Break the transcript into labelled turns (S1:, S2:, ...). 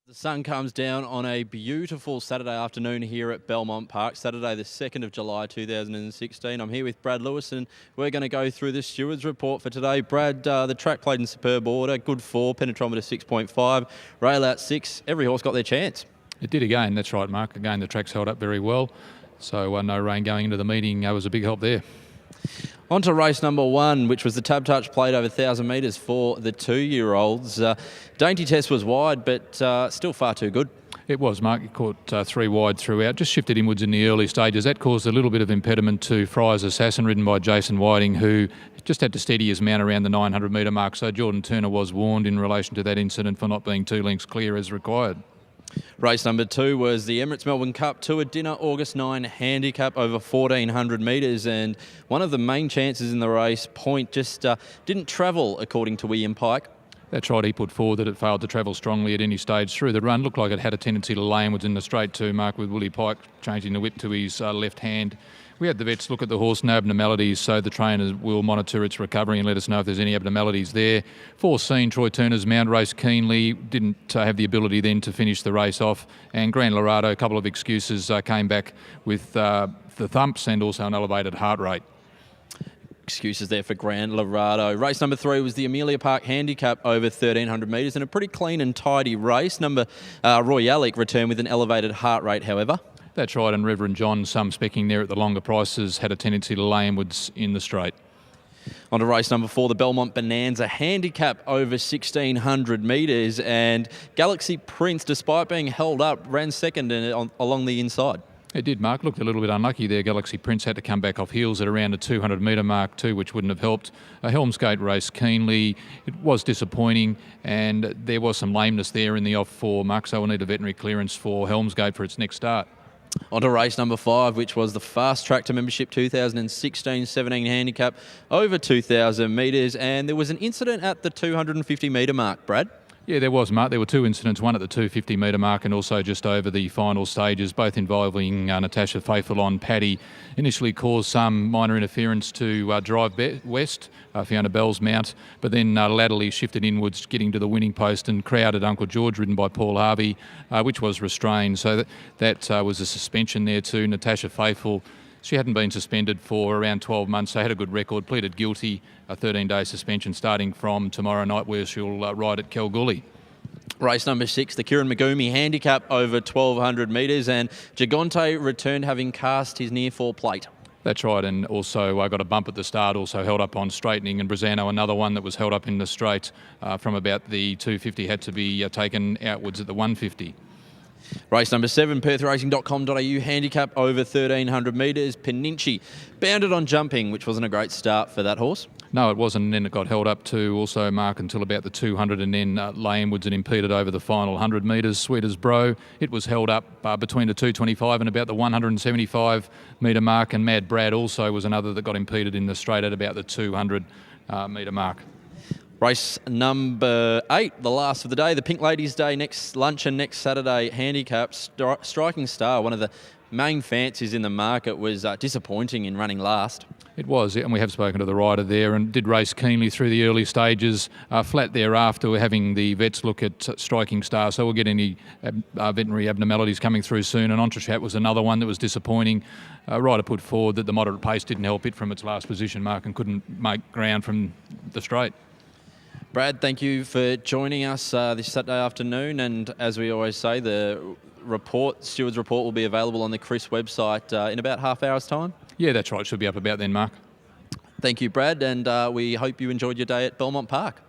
S1: The sun comes down on a beautiful Saturday afternoon here at Belmont Park, Saturday the 2nd of July 2016. I'm here with Brad Lewis and we're going to go through the Stewards report for today. Brad, the track played in superb order, good 4, penetrometer 6.5, rail out 6, every horse got their chance.
S2: It did again, that's right, Mark. Again, the track's held up very well, so no rain going into the meeting was a big help there.
S1: On to race number 1, which was the Tab Touch, played over 1,000 metres for the 2-year-olds. Dainty Test was wide, but still far too good.
S2: It was, Mark. He caught 3 wide throughout, just shifted inwards in the early stages. That caused a little bit of impediment to Fry's Assassin, ridden by Jason Whiting, who just had to steady his mount around the 900 metre mark. So Jordan Turner was warned in relation to that incident for not being 2 lengths clear as required.
S1: Race number 2 was the Emirates Melbourne Cup Tour Dinner August 9 handicap over 1,400 metres, and one of the main chances in the race, Point, just didn't travel according to William Pike.
S2: That's right, he put forward that it failed to travel strongly at any stage through the run. Looked like it had a tendency to lay inwards in the straight too, Mark, with Willie Pike changing the whip to his left hand. We had the vets look at the horse, no abnormalities, so the trainers will monitor its recovery and let us know if there's any abnormalities there. Foreseen, Troy Turner's mount raced keenly, didn't have the ability then to finish the race off, and Grand Lorado, a couple of excuses, came back with the thumps and also an elevated heart rate.
S1: Excuses there for Grand Lorado. Race number 3 was the Amelia Park Handicap over 1,300 metres, and a pretty clean and tidy race. Royalic returned with an elevated heart rate, however.
S2: That's right, and Reverend John, some specking there at the longer prices, had a tendency to lay inwards in the straight.
S1: On to race number 4, the Belmont Bonanza Handicap over 1,600 metres, and Galaxy Prince, despite being held up, ran second along the inside.
S2: It did, Mark. Looked a little bit unlucky there. Galaxy Prince had to come back off heels at around the 200 metre mark too, which wouldn't have helped. Helmsgate raced keenly. It was disappointing, and there was some lameness there in the off-4, Mark, so we'll need a veterinary clearance for Helmsgate for its next start.
S1: On to race number 5, which was the Fast Track to Membership 2016-17 handicap over 2,000 metres, and there was an incident at the 250 metre mark, Brad.
S2: Yeah, there was, Mark. There were 2 incidents, one at the 250 metre mark and also just over the final stages, both involving Natasha Faithful on Paddy. Initially caused some minor interference to Drive West, Fiona Bell's mount, but then latterly shifted inwards, getting to the winning post and crowded Uncle George, ridden by Paul Harvey, which was restrained. So that was a suspension there too. Natasha Faithful, she hadn't been suspended for around 12 months, so had a good record, pleaded guilty, a 13-day suspension starting from tomorrow night, where she'll ride at Kalgoorlie.
S1: Race number 6, the Kieran Magumi Handicap over 1,200 metres, and Gigante returned having cast his near 4 plate.
S2: That's right, and also got a bump at the start, also held up on straightening, and Brazano, another one that was held up in the straight from about the 250, had to be taken outwards at the 150.
S1: Race number 7, perthracing.com.au handicap over 1,300 metres. Peninci bounded on jumping, which wasn't a great start for that horse.
S2: No, it wasn't, and then it got held up to also, Mark, until about the 200 and then lay inwards and impeded over the final 100 metres. Sweet as Bro, it was held up between the 225 and about the 175 metre mark, and Mad Brad also was another that got impeded in the straight at about the 200 metre mark.
S1: Race number 8, the last of the day, the Pink Ladies Day next luncheon next Saturday handicap. Striking Star, one of the main fancies in the market, was disappointing in running last.
S2: It was, and we have spoken to the rider there, and did race keenly through the early stages. Flat thereafter, we're having the vets look at Striking Star, so we'll get any veterinary abnormalities coming through soon. And Entrechat was another one that was disappointing. Rider put forward that the moderate pace didn't help it from its last position, Mark, and couldn't make ground from the straight.
S1: Brad, thank you for joining us this Saturday afternoon, and as we always say, the Stewards report will be available on the Chris website in about half hour's time.
S2: Yeah, that's right. Should be up about then, Mark.
S1: Thank you, Brad, and we hope you enjoyed your day at Belmont Park.